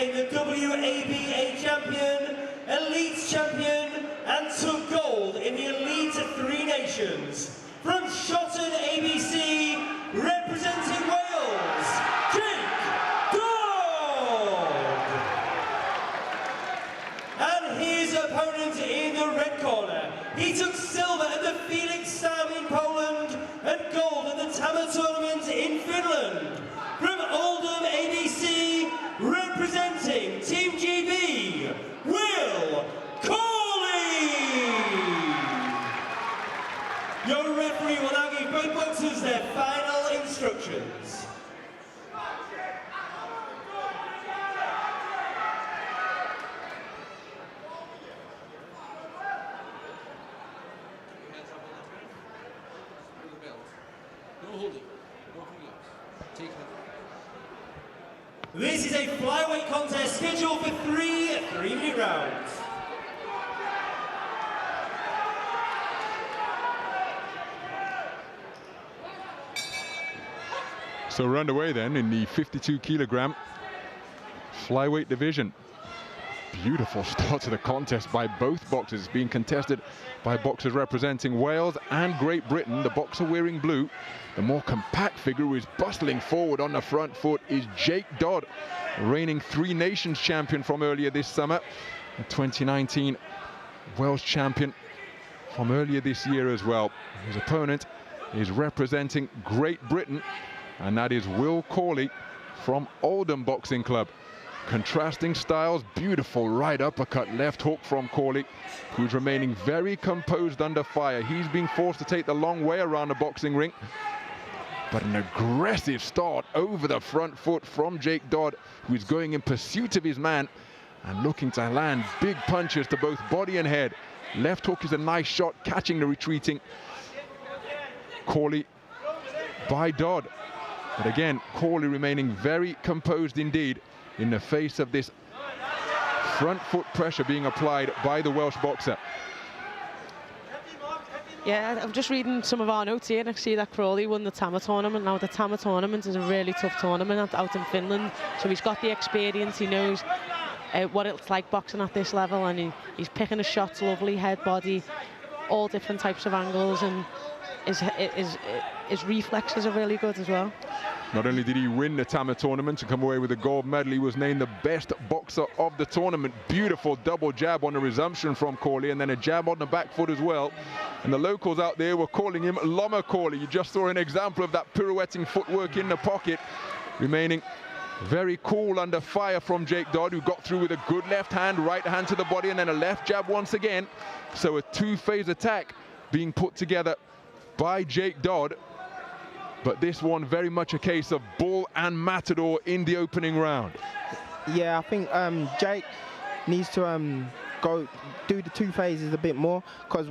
became the WABA champion, Elite champion, and took gold in the Elite Three Nations. From Shotton ABC, representing Wales, Dodd! And his opponent in the red corner, he took silver at the Felix Sam in Poland and gold at the Tama tournament in Finland. From Oldham ABC, representing Team GB, Will Cawley! Your referee will now give both boxers their final instructions. This is a flyweight contest scheduled for three 3-minute rounds. So we're underway then in the 52-kilogram flyweight division. Beautiful start to the contest by both boxers, being contested by boxers representing Wales and Great Britain. The boxer wearing blue, the more compact figure who is bustling forward on the front foot, is Jake Dodd, reigning Three Nations champion from earlier this summer, the 2019 Welsh champion from earlier this year as well. His opponent is representing Great Britain, and that is Will Cawley from Oldham Boxing Club. Contrasting styles, beautiful right uppercut, left hook from Cawley, who's remaining very composed under fire. He's being forced to take the long way around the boxing ring, but an aggressive start over the front foot from Jake Dodd, who's going in pursuit of his man and looking to land big punches to both body and head. Left hook is a nice shot, catching the retreating Cawley by Dodd. But again, Cawley remaining very composed indeed in the face of this front foot pressure being applied by the Welsh boxer. Yeah, I'm just reading some of our notes here, and I see that Cawley won the Tama tournament. Now, the Tama tournament is a really tough tournament out in Finland, so he's got the experience, he knows what it's like boxing at this level, and he's picking his shots lovely, head, body, all different types of angles, and his reflexes are really good as well. Not only did he win the Tama tournament to come away with a gold medal, he was named the best boxer of the tournament. Beautiful double jab on the resumption from Cawley, and then a jab on the back foot as well. And the locals out there were calling him Lama Cawley. You just saw an example of that pirouetting footwork in the pocket, remaining very cool under fire from Jake Dodd, who got through with a good left hand, right hand to the body, and then a left jab once again. So a two-phase attack being put together by Jake Dodd. But this one very much a case of bull and matador in the opening round. Yeah, I think Jake needs to go do the two phases a bit more, because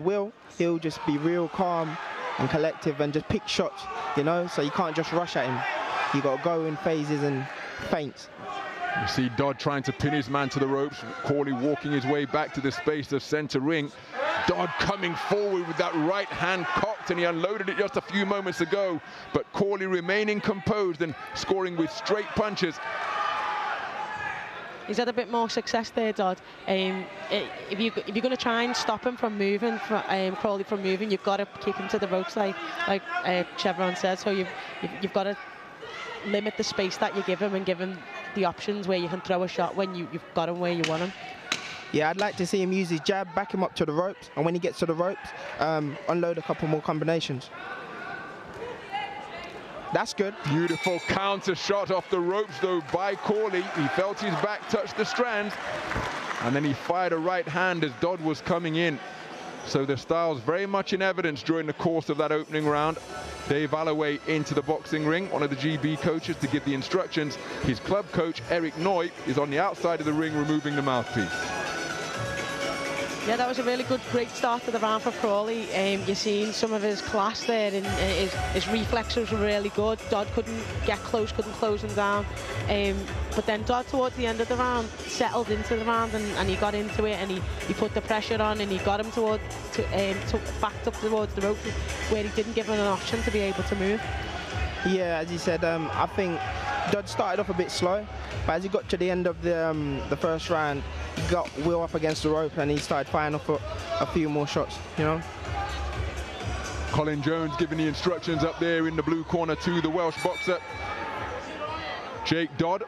he'll just be real calm and collective and just pick shots, you know, so you can't just rush at him. You got to go in phases and feints. You see Dodd trying to pin his man to the ropes, Cawley walking his way back to the space of center ring. Dodd coming forward with that right hand cocked, and he unloaded it just a few moments ago, but Cawley remaining composed and scoring with straight punches. He's had a bit more success there, Dodd. If you're going to try and stop him from moving, Cawley from moving, you've got to keep him to the ropes, like Chevron said. So you've got to limit the space that you give him and give him the options where you can throw a shot when you've got him where you want him. Yeah, I'd like to see him use his jab, back him up to the ropes, and when he gets to the ropes, unload a couple more combinations. That's good. Beautiful counter shot off the ropes though by Cawley. He felt his back touch the strands, and then he fired a right hand as Dodd was coming in. So the styles very much in evidence during the course of that opening round. Dave Alloway into the boxing ring, one of the GB coaches to give the instructions. His club coach, Eric Noy, is on the outside of the ring removing the mouthpiece. Yeah, that was a really good, great start to the round for Cawley. You're seeing some of his class there, and his reflexes were really good. Dodd couldn't get close, couldn't close him down. But then Dodd, towards the end of the round, settled into the round, and he got into it, and he put the pressure on, and he got him backed up towards the rope, where he didn't give him an option to be able to move. Yeah, as you said, I think Dodd started off a bit slow, but as he got to the end of the first round, he got Will up against the rope and he started firing off a few more shots, you know. Colin Jones giving the instructions up there in the blue corner to the Welsh boxer, Jake Dodd.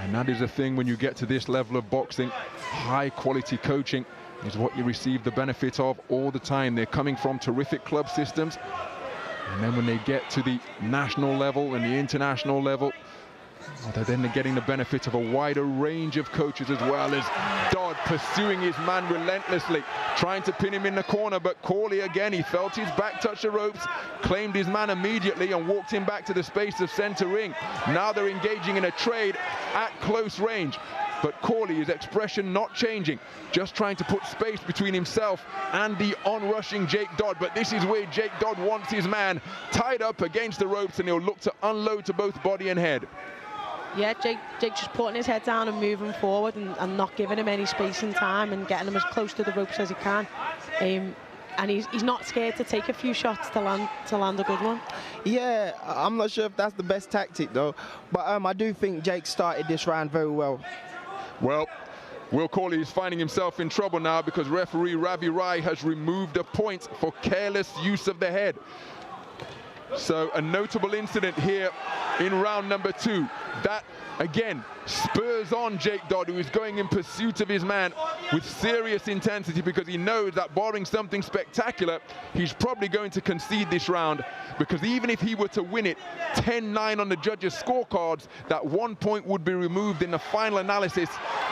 And that is the thing when you get to this level of boxing, high quality coaching is what you receive the benefit of all the time. They're coming from terrific club systems. And then when they get to the national level and the international level, they're then getting the benefit of a wider range of coaches as well, as Dodd pursuing his man relentlessly, trying to pin him in the corner, but Cawley again, he felt his back touch the ropes, claimed his man immediately and walked him back to the space of center ring. Now they're engaging in a trade at close range. But Cawley, his expression not changing, just trying to put space between himself and the onrushing Jake Dodd. But this is where Jake Dodd wants his man tied up against the ropes, and he'll look to unload to both body and head. Yeah, Jake just putting his head down and moving forward and not giving him any space and time and getting him as close to the ropes as he can. And he's not scared to take a few shots to land a good one. Yeah, I'm not sure if that's the best tactic though, but I do think Jake started this round very well. Well, Will Cawley is finding himself in trouble now because referee Ravi Rai has removed a point for careless use of the head. So a notable incident here in round number 2. That, again, spurs on Jake Dodd, who is going in pursuit of his man with serious intensity because he knows that barring something spectacular, he's probably going to concede this round, because even if he were to win it 10-9 on the judges' scorecards, that 1 point would be removed in the final analysis.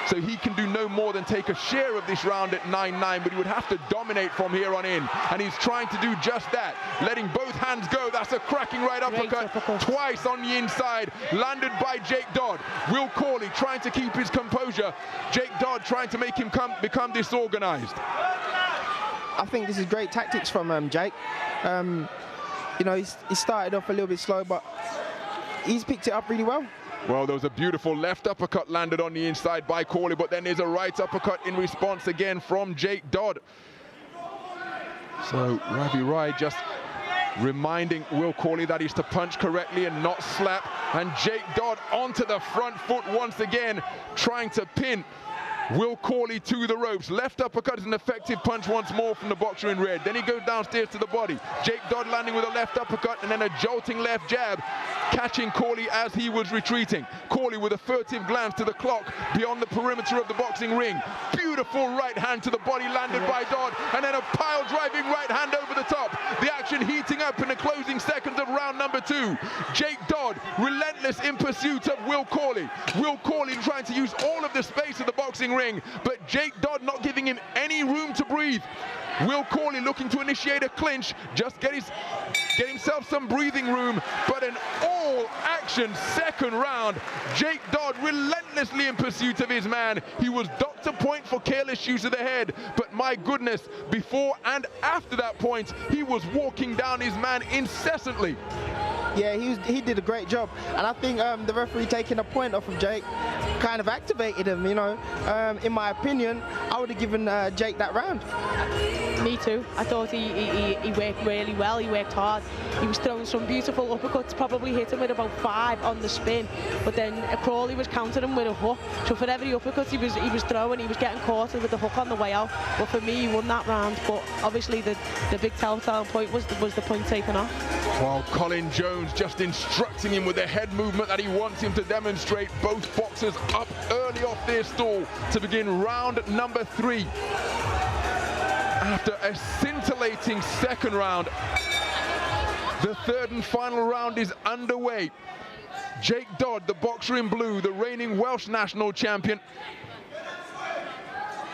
So he can do no more than take a share of this round at 9-9, but he would have to dominate from here on in. And he's trying to do just that, letting both hands go. That's a cracking right uppercut, twice on the inside, landed by Jake Dodd. Will Cawley trying to keep his composure. Jake Dodd trying to make him become disorganized. I think this is great tactics from Jake. You know, he started off a little bit slow, but he's picked it up really well. Well, there was a beautiful left uppercut landed on the inside by Cawley, but then there's a right uppercut in response again from Jake Dodd. So Ravi Rai just reminding Will Cawley that he's to punch correctly and not slap. And Jake Dodd onto the front foot once again, trying to pin Will Cawley to the ropes. Left uppercut is an effective punch once more from the boxer in red. Then he goes downstairs to the body. Jake Dodd landing with a left uppercut and then a jolting left jab, catching Cawley as he was retreating. Cawley with a furtive glance to the clock beyond the perimeter of the boxing ring. Beautiful right hand to the body landed by Dodd, and then a pile driving right hand over the top. The action heating up in the closing seconds of round number 2. Jake Dodd relentless in pursuit of Will Cawley. Will Cawley trying to use all of the space of the boxing ring, but Jake Dodd not giving him any room to breathe. Will Cawley looking to initiate a clinch, just get himself some breathing room, but an all-action second round. Jake Dodd relentlessly in pursuit of his man. He was docked a point for careless use of the head, but my goodness, before and after that point, he was walking down his man incessantly. Yeah, he did a great job, and I think the referee taking a point off of Jake kind of activated him, you know. In my opinion, I would have given Jake that round. Me too. I thought he worked really well. He worked hard. He was throwing some beautiful uppercuts, probably hit him with about 5 on the spin, but then Cawley was countering him with a hook. So for every uppercut he was throwing, he was getting caught with the hook on the way out. But for me, he won that round. But obviously the big telltale point was the point taken off. While Colin Jones just instructing him with the head movement that he wants him to demonstrate. Both boxers up early off their stall to begin round number 3. After a scintillating second round, the third and final round is underway. Jake Dodd, the boxer in blue, the reigning Welsh national champion,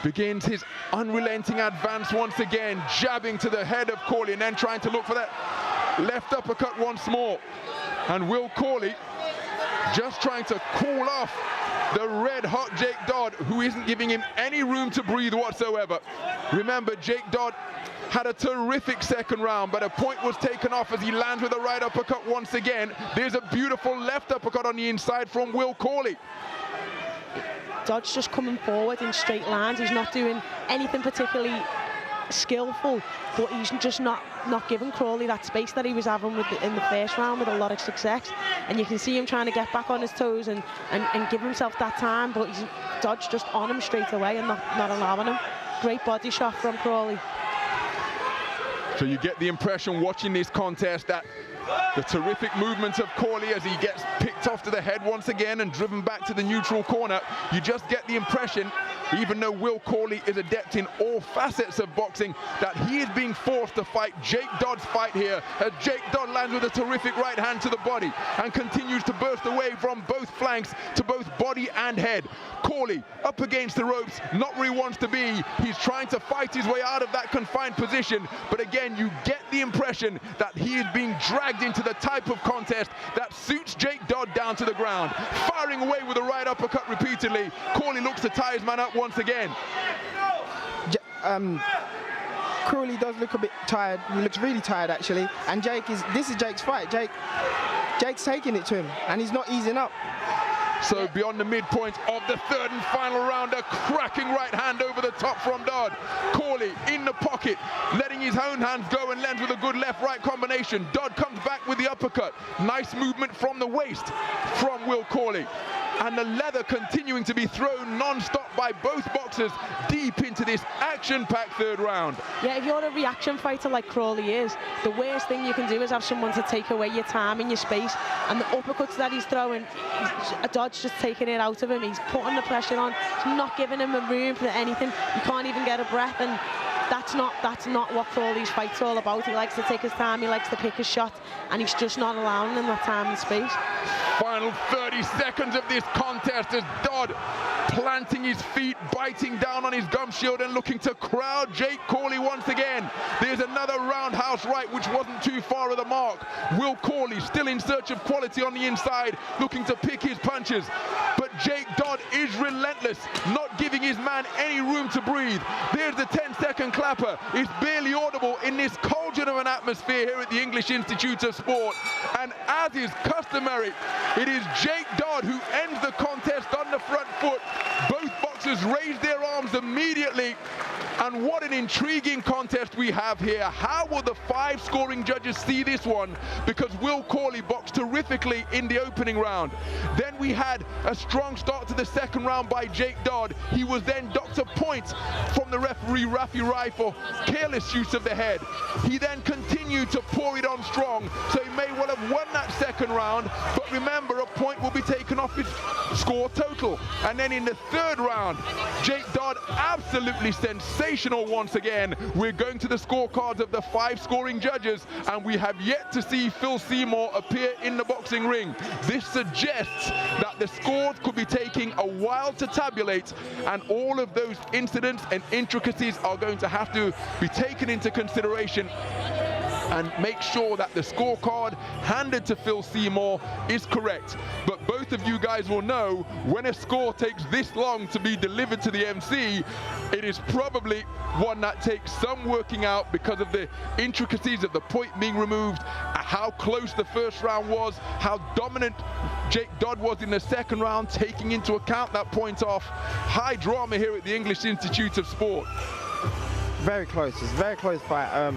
begins his unrelenting advance once again, jabbing to the head of Cawley and then trying to look for that left uppercut once more. And Will Cawley just trying to cool off the red-hot Jake Dodd, who isn't giving him any room to breathe whatsoever. Remember, Jake Dodd had a terrific second round, but a point was taken off as he lands with a right uppercut once again. There's a beautiful left uppercut on the inside from Will Cawley. Dodd's just coming forward in straight lines. He's not doing anything particularly skillful, but he's just not giving Cawley that space that he was having in the first round with a lot of success. And you can see him trying to get back on his toes and give himself that time, but Dodd's just on him straight away and not allowing him. Great body shot from Cawley. So you get the impression watching this contest that the terrific movement of Cawley as he gets picked off to the head once again and driven back to the neutral corner. You just get the impression, even though Will Cawley is adept in all facets of boxing, that he is being forced to fight Jake Dodd's fight here, as Jake Dodd lands with a terrific right hand to the body and continues to burst away from both flanks to both body and head. Cawley up against the ropes, not where he wants to be. He's trying to fight his way out of that confined position, but again, you get the impression that he is being dragged into the type of contest that suits Jake Dodd down to the ground. Firing away with a right uppercut repeatedly. Cawley looks to tie his man up once again. Cawley does look a bit tired. He looks really tired, actually. And this is Jake's fight. Jake's taking it to him, and he's not easing up. So beyond the midpoint of the third and final round, a cracking right hand over the top from Dodd. Cawley in the pocket, letting his own hands go and lands with a good left-right combination. Dodd comes back with the uppercut. Nice movement from the waist from Will Cawley. And the leather continuing to be thrown non-stop by both boxers deep into this action-packed third round. Yeah, if you're a reaction fighter like Cawley is, the worst thing you can do is have someone to take away your time and your space. And the uppercuts that he's throwing, Dodd's just taking it out of him. He's putting the pressure on. He's not giving him a room for anything. You can't even get a breath, and that's not what Cawley's fight's all about. He likes to take his time, he likes to pick his shot, and he's just not allowing him that time and space. Final 30 seconds of this contest as Dodd planting his feet, biting down on his gum shield and looking to crowd Jake Cawley once again. There's another roundhouse right which wasn't too far of the mark. Will Cawley still in search of quality on the inside, looking to pick his punches. But Jake Dodd is relentless, not giving his man any room to breathe. There's the 10-second clapper. It's barely audible in this cauldron of an atmosphere here at the English Institute of Sport. And as is customary, it is Jake Dodd who ends the contest on the front foot. Both boxers raise their arms immediately. And what an intriguing contest we have here. How will the 5 scoring judges see this one? Because Will Cawley boxed terrifically in the opening round. Then we had a strong start to the second round by Jake Dodd. He was then docked a point from the referee Rafi Rai for careless use of the head. He then continued to pour it on strong, so he may well have won that second round, but remember, a point will be taken off his score total. And then in the third round, Jake Dodd absolutely sensational once again. We're going to the scorecards of the 5 scoring judges, and we have yet to see Phil Seymour appear in the boxing ring. This suggests that the scores could be taking a while to tabulate, and all of those incidents and intricacies are going to have to be taken into consideration and make sure that the scorecard handed to Phil Seymour is correct. But both of you guys will know, when a score takes this long to be delivered to the MC, it is probably one that takes some working out because of the intricacies of the point being removed, how close the first round was, how dominant Jake Dodd was in the second round, taking into account that point off. High drama here at the English Institute of Sport. Very close. It's a very close fight.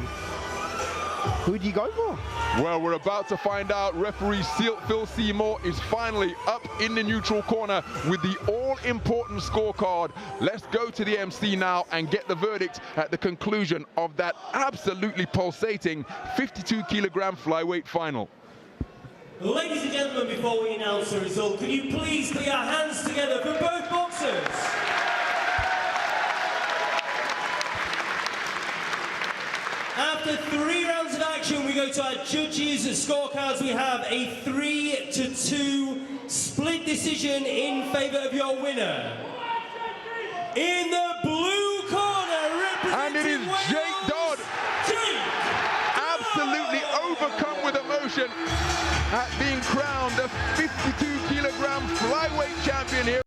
Who do you go for? Well, we're about to find out. Referee Phil Seymour is finally up in the neutral corner with the all-important scorecard. Let's go to the MC now and get the verdict at the conclusion of that absolutely pulsating 52-kilogram flyweight final. Ladies and gentlemen, before we announce the result, can you please put your hands together for both boxers? After 3 rounds of action, we go to our judges' scorecards. We have a 3-2 split decision in favour of your winner. In the blue corner, representing and it is Jake Dodd, absolutely overcome with emotion at being crowned the 52-kilogram flyweight champion here.